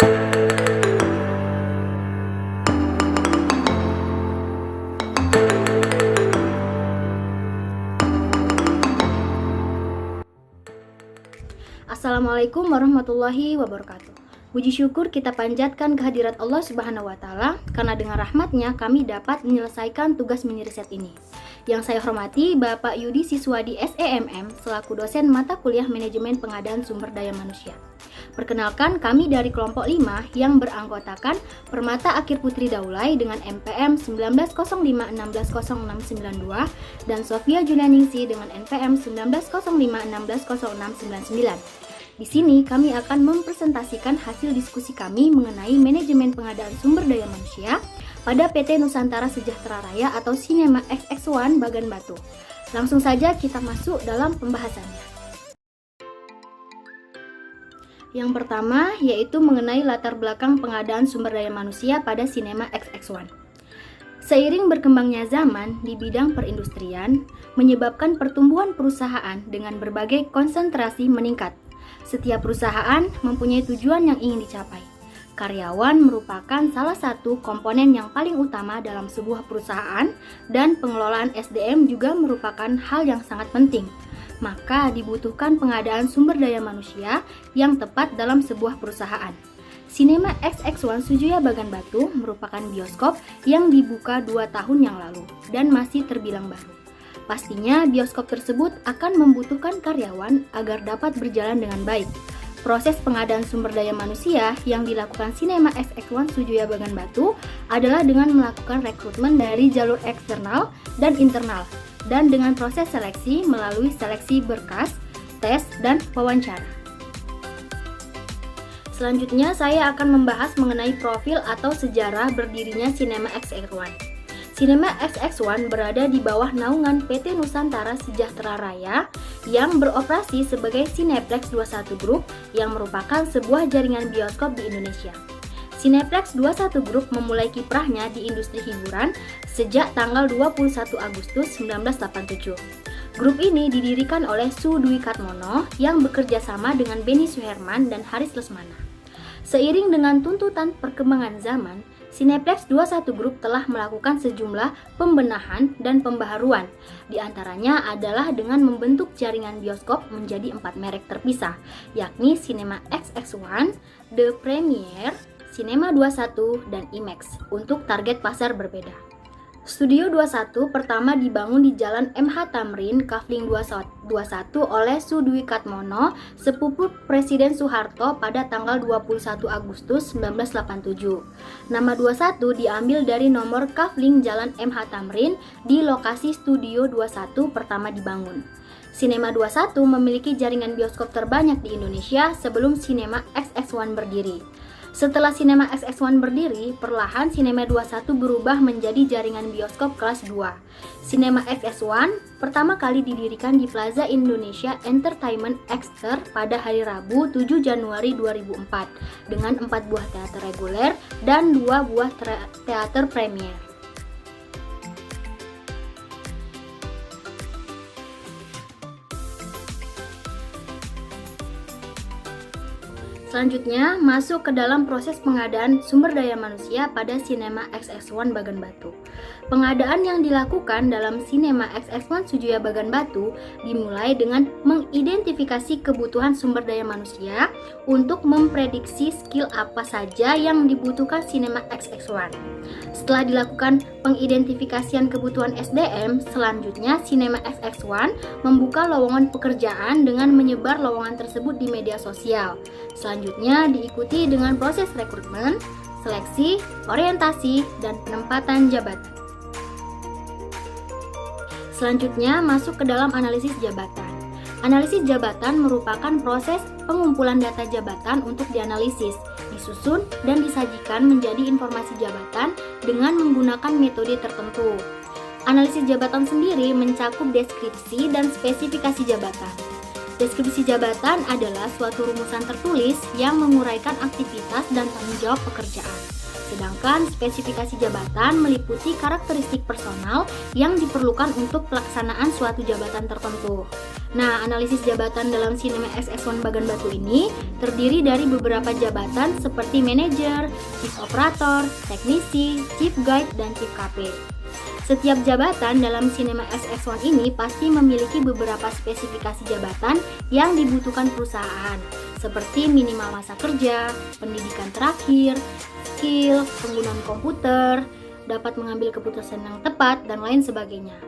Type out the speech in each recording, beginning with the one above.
Assalamualaikum warahmatullahi wabarakatuh. Puji syukur kita panjatkan kehadirat Allah Subhanahu wa Ta'ala, karena dengan rahmatnya kami dapat menyelesaikan tugas mini riset ini. Yang saya hormati Bapak Yudi Siswadi SEMM selaku dosen mata kuliah Manajemen Pengadaan Sumber Daya Manusia. Perkenalkan, kami dari kelompok 5 yang beranggotakan Permata Akir Putri Daulay dengan NPM 1905160692 dan Sofia Julianingsi dengan NPM 1905160699. Di sini kami akan mempresentasikan hasil diskusi kami mengenai manajemen pengadaan sumber daya manusia pada PT Nusantara Sejahtera Raya atau Sinema XX1 Bagan Batu. Langsung saja kita masuk dalam pembahasannya. Yang pertama yaitu mengenai latar belakang pengadaan sumber daya manusia pada Sinema XX1. Seiring berkembangnya zaman di bidang perindustrian, menyebabkan pertumbuhan perusahaan dengan berbagai konsentrasi meningkat. Setiap perusahaan mempunyai tujuan yang ingin dicapai. Karyawan merupakan salah satu komponen yang paling utama dalam sebuah perusahaan dan pengelolaan SDM juga merupakan hal yang sangat penting. Maka dibutuhkan pengadaan sumber daya manusia yang tepat dalam sebuah perusahaan. Sinema XX1 Sujoyo Bagan Batu merupakan bioskop yang dibuka 2 tahun yang lalu dan masih terbilang baru. Pastinya bioskop tersebut akan membutuhkan karyawan agar dapat berjalan dengan baik. Proses pengadaan sumber daya manusia yang dilakukan Sinema XX1 Sujoyo Bagan Batu adalah dengan melakukan rekrutmen dari jalur eksternal dan internal, dan dengan proses seleksi melalui seleksi berkas, tes, dan wawancara. Selanjutnya saya akan membahas mengenai profil atau sejarah berdirinya Sinema XX1. Sinema XX1 berada di bawah naungan PT Nusantara Sejahtera Raya yang beroperasi sebagai Cineplex 21 Group yang merupakan sebuah jaringan bioskop di Indonesia. Cineplex 21 Group memulai kiprahnya di industri hiburan sejak tanggal 21 Agustus 1987. Grup ini didirikan oleh Su Dwi Katmono yang bekerja sama dengan Benny Suherman dan Haris Lesmana. Seiring dengan tuntutan perkembangan zaman, Cineplex 21 Group telah melakukan sejumlah pembenahan dan pembaharuan. Di antaranya adalah dengan membentuk jaringan bioskop menjadi 4 merek terpisah, yakni Cinema XX1, The Premiere, Cinema 21, dan IMAX untuk target pasar berbeda. Studio 21 pertama dibangun di Jalan MH Tamrin, Kafling 21 oleh Su Dwi Katmono, sepupu Presiden Soeharto pada tanggal 21 Agustus 1987. Nama 21 diambil dari nomor Kafling Jalan MH Tamrin di lokasi Studio 21 pertama dibangun. Sinema 21 memiliki jaringan bioskop terbanyak di Indonesia sebelum Sinema XX1 berdiri. Setelah Sinema XX1 berdiri, perlahan Sinema 21 berubah menjadi jaringan bioskop kelas 2. Sinema XX1 pertama kali didirikan di Plaza Indonesia Entertainment Exter pada hari Rabu 7 Januari 2004 dengan 4 buah teater reguler dan 2 buah teater premier. Selanjutnya, masuk ke dalam proses pengadaan sumber daya manusia pada Sinema XX1 Bagan Batu. Pengadaan yang dilakukan dalam Sinema XX1 Sujoyo Bagan Batu dimulai dengan mengidentifikasi kebutuhan sumber daya manusia untuk memprediksi skill apa saja yang dibutuhkan Sinema XX1. Setelah dilakukan pengidentifikasian kebutuhan SDM, selanjutnya Sinema XX1 membuka lowongan pekerjaan dengan menyebar lowongan tersebut di media sosial. Selanjutnya diikuti dengan proses rekrutmen, seleksi, orientasi, dan penempatan jabatan. Selanjutnya masuk ke dalam analisis jabatan. Analisis jabatan merupakan proses pengumpulan data jabatan untuk dianalisis, disusun, dan disajikan menjadi informasi jabatan dengan menggunakan metode tertentu. Analisis jabatan sendiri mencakup deskripsi dan spesifikasi jabatan. Deskripsi jabatan adalah suatu rumusan tertulis yang menguraikan aktivitas dan tanggung jawab pekerjaan. Sedangkan spesifikasi jabatan meliputi karakteristik personal yang diperlukan untuk pelaksanaan suatu jabatan tertentu. Nah, analisis jabatan dalam Cinema XX1 Bagan Batu ini terdiri dari beberapa jabatan seperti manajer, chief operator, teknisi, chief guide, dan chief KP. Setiap jabatan dalam Cinema XX1 ini pasti memiliki beberapa spesifikasi jabatan yang dibutuhkan perusahaan, seperti minimal masa kerja, pendidikan terakhir, skill, penggunaan komputer, dapat mengambil keputusan yang tepat, dan lain sebagainya.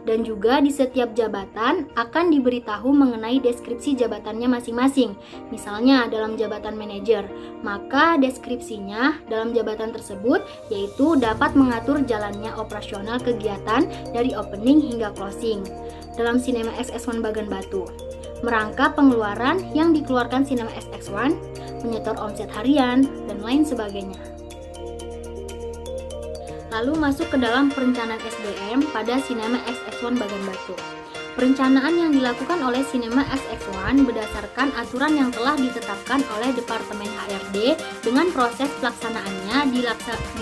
Dan juga di setiap jabatan akan diberitahu mengenai deskripsi jabatannya masing-masing. Misalnya dalam jabatan manajer, maka deskripsinya dalam jabatan tersebut yaitu dapat mengatur jalannya operasional kegiatan dari opening hingga closing. Dalam Cinema XX1 Bagan Batu, merangkap pengeluaran yang dikeluarkan Cinema XX1, menyetor omset harian, dan lain sebagainya. Lalu masuk ke dalam perencanaan SDM pada Cinema XX1 Bagan Batu. Perencanaan yang dilakukan oleh Cinema XX1 berdasarkan aturan yang telah ditetapkan oleh Departemen HRD dengan proses pelaksanaannya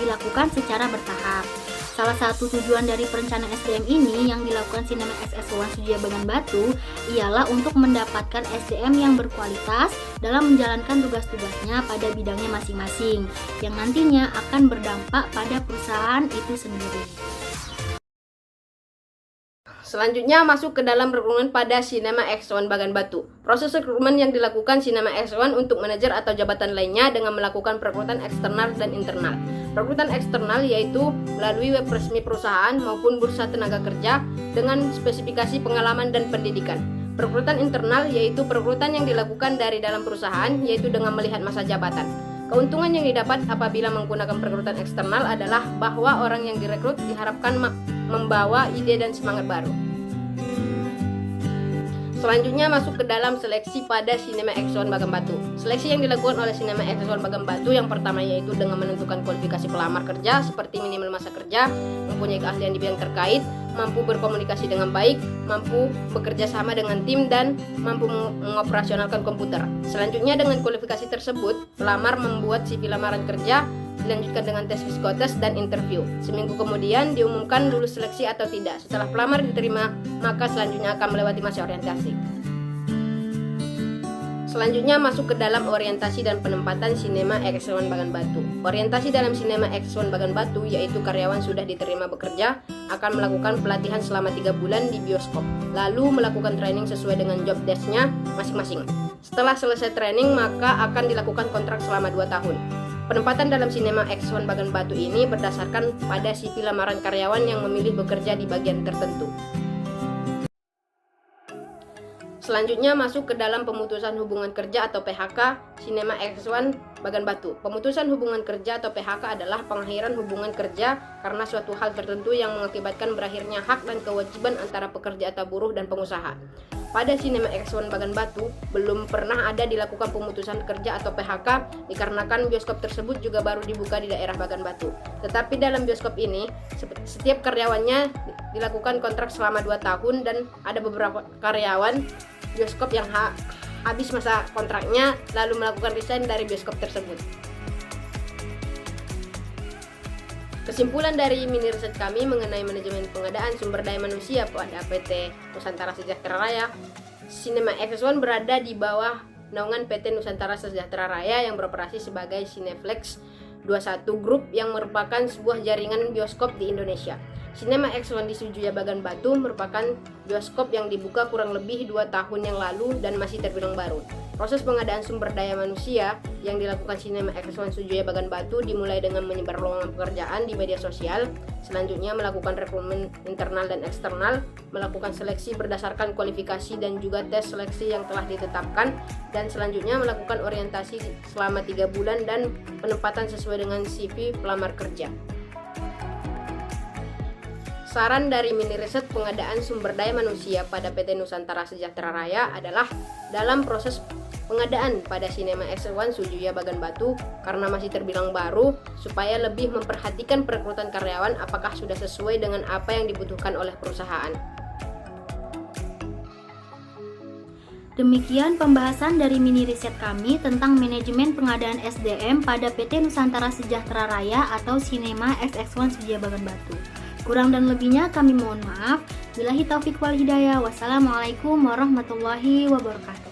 dilakukan secara bertahap. Salah satu tujuan dari perencanaan SDM ini yang dilakukan Cinema XX1 Sujaya Bagan Batu ialah untuk mendapatkan SDM yang berkualitas dalam menjalankan tugas-tugasnya pada bidangnya masing-masing, yang nantinya akan berdampak pada perusahaan itu sendiri. Selanjutnya masuk ke dalam rekrutmen pada Cinema XX1 Bagan Batu. Proses rekrutmen yang dilakukan Cinema XX1 untuk manajer atau jabatan lainnya dengan melakukan perekrutan eksternal dan internal. Rekrutan eksternal yaitu melalui web resmi perusahaan maupun bursa tenaga kerja dengan spesifikasi pengalaman dan pendidikan. Perekrutan internal yaitu perekrutan yang dilakukan dari dalam perusahaan yaitu dengan melihat masa jabatan. Keuntungan yang didapat apabila menggunakan perekrutan eksternal adalah bahwa orang yang direkrut diharapkan membawa ide dan semangat baru. Selanjutnya masuk ke dalam seleksi pada Cinema XX1 Bagan Batu. Seleksi yang dilakukan oleh Cinema XX1 Bagan Batu yang pertama yaitu dengan menentukan kualifikasi pelamar kerja seperti minimal masa kerja, mempunyai keahlian di bidang terkait, mampu berkomunikasi dengan baik, mampu bekerja sama dengan tim, dan mampu mengoperasionalkan komputer. Selanjutnya dengan kualifikasi tersebut, pelamar membuat CV lamaran kerja, dilanjutkan dengan tes psikotes dan interview. Seminggu kemudian diumumkan lulus seleksi atau tidak. Setelah pelamar diterima, maka selanjutnya akan melewati masa orientasi. Selanjutnya masuk ke dalam orientasi dan penempatan Cinema XX1 Bagan Batu. Orientasi dalam Cinema XX1 Bagan Batu yaitu karyawan sudah diterima bekerja akan melakukan pelatihan selama 3 bulan di bioskop, lalu melakukan training sesuai dengan job desk-nya masing-masing. Setelah selesai training maka akan dilakukan kontrak selama 2 tahun. Penempatan dalam Cinema XX1 Bagan Batu ini berdasarkan pada CV lamaran karyawan yang memilih bekerja di bagian tertentu. Selanjutnya masuk ke dalam pemutusan hubungan kerja atau PHK Cinema XX1 Bagan Batu. Pemutusan hubungan kerja atau PHK adalah pengakhiran hubungan kerja karena suatu hal tertentu yang mengakibatkan berakhirnya hak dan kewajiban antara pekerja atau buruh dan pengusaha. Pada Cinema XX1 Bagan Batu belum pernah ada dilakukan pemutusan kerja atau PHK dikarenakan bioskop tersebut juga baru dibuka di daerah Bagan Batu. Tetapi dalam bioskop ini setiap karyawannya dilakukan kontrak selama 2 tahun dan ada beberapa karyawan bioskop yang habis masa kontraknya lalu melakukan resign dari bioskop tersebut. Kesimpulan dari mini riset kami mengenai manajemen pengadaan sumber daya manusia pada PT Nusantara Sejahtera Raya, Cinema XX1 berada di bawah naungan PT Nusantara Sejahtera Raya yang beroperasi sebagai Cineplex 21 Group yang merupakan sebuah jaringan bioskop di Indonesia. Cinema XX1 di Sujaya Bagan Batu merupakan bioskop yang dibuka kurang lebih 2 tahun yang lalu dan masih terbilang baru. Proses pengadaan sumber daya manusia yang dilakukan Cinema XX1 Sujaya Bagan Batu dimulai dengan menyebar lowongan pekerjaan di media sosial, selanjutnya melakukan rekrutmen internal dan eksternal, melakukan seleksi berdasarkan kualifikasi dan juga tes seleksi yang telah ditetapkan, dan selanjutnya melakukan orientasi selama 3 bulan dan penempatan sesuai dengan CV pelamar kerja. Saran dari mini riset pengadaan sumber daya manusia pada PT Nusantara Sejahtera Raya adalah dalam proses pengadaan pada Cinema XX1 Sujaya Bagan Batu karena masih terbilang baru, supaya lebih memperhatikan perekrutan karyawan apakah sudah sesuai dengan apa yang dibutuhkan oleh perusahaan. Demikian pembahasan dari mini riset kami tentang manajemen pengadaan SDM pada PT Nusantara Sejahtera Raya atau Sinema XX1 Sedia Bagan Batu. Kurang dan lebihnya kami mohon maaf. Billahi taufik wal hidayah. Wassalamualaikum warahmatullahi wabarakatuh.